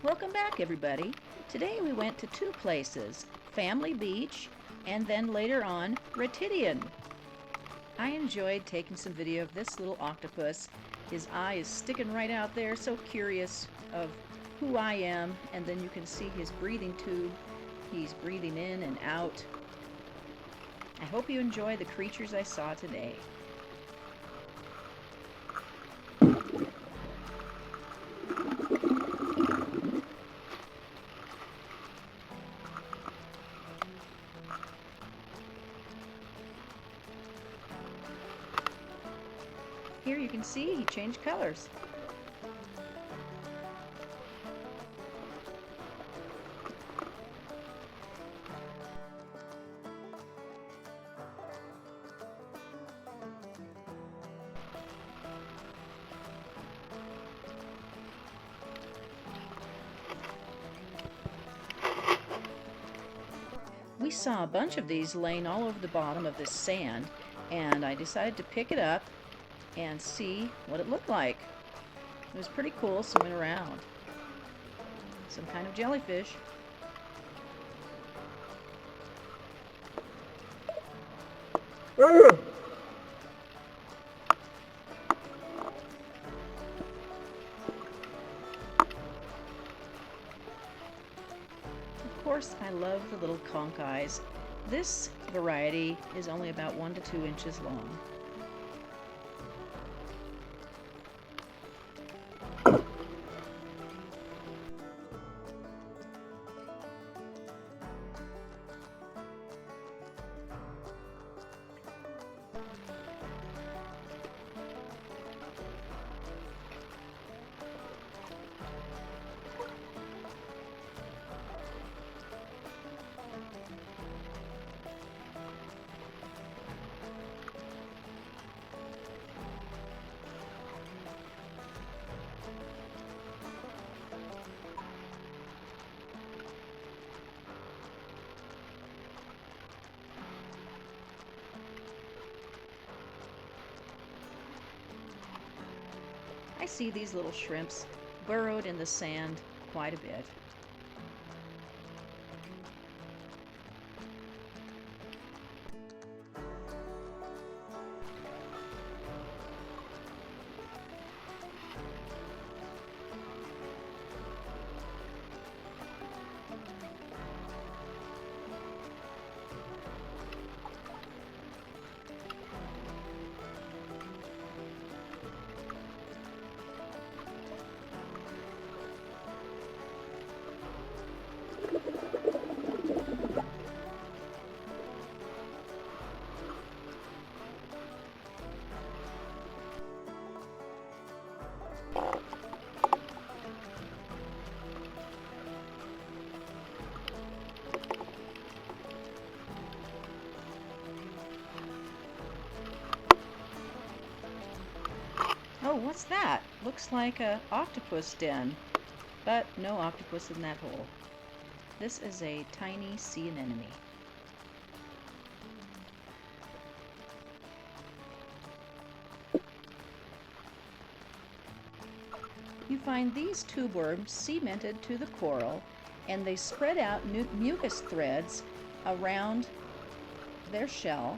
Welcome back, everybody. Today we went to two places, Family Beach and then later on Ritidian. I enjoyed taking some video of this little octopus. His eye is sticking right out there, so curious of who I am, and then you can see his breathing tube. He's breathing in and out. I hope you enjoy the creatures I saw today. Here you can see he changed colors. We saw a bunch of these laying all over the bottom of this sand, and I decided to pick it up and see what it looked like. It was pretty cool swimming around. Some kind of jellyfish. Of course, I love the little conch eyes. This variety is only about 1 to 2 inches long. I see these little shrimps burrowed in the sand quite a bit. Oh, what's that? Looks like an octopus den, but no octopus in that hole. This is a tiny sea anemone. You find these tubeworms cemented to the coral, and they spread out mucus threads around their shell,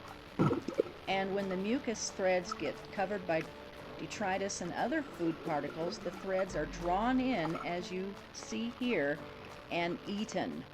and when the mucus threads get covered by detritus and other food particles, the threads are drawn in, as you see here, and eaten.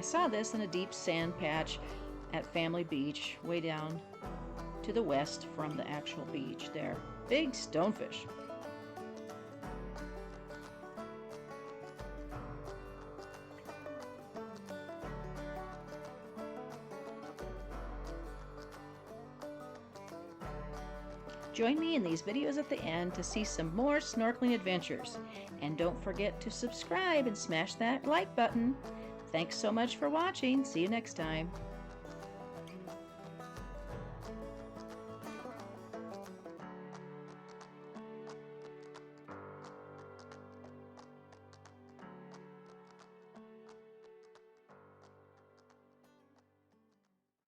I saw this in a deep sand patch at Family Beach, way down to the west from the actual beach there. Big stonefish. Join me in these videos at the end to see some more snorkeling adventures. And don't forget to subscribe and smash that like button. Thanks so much for watching. See you next time.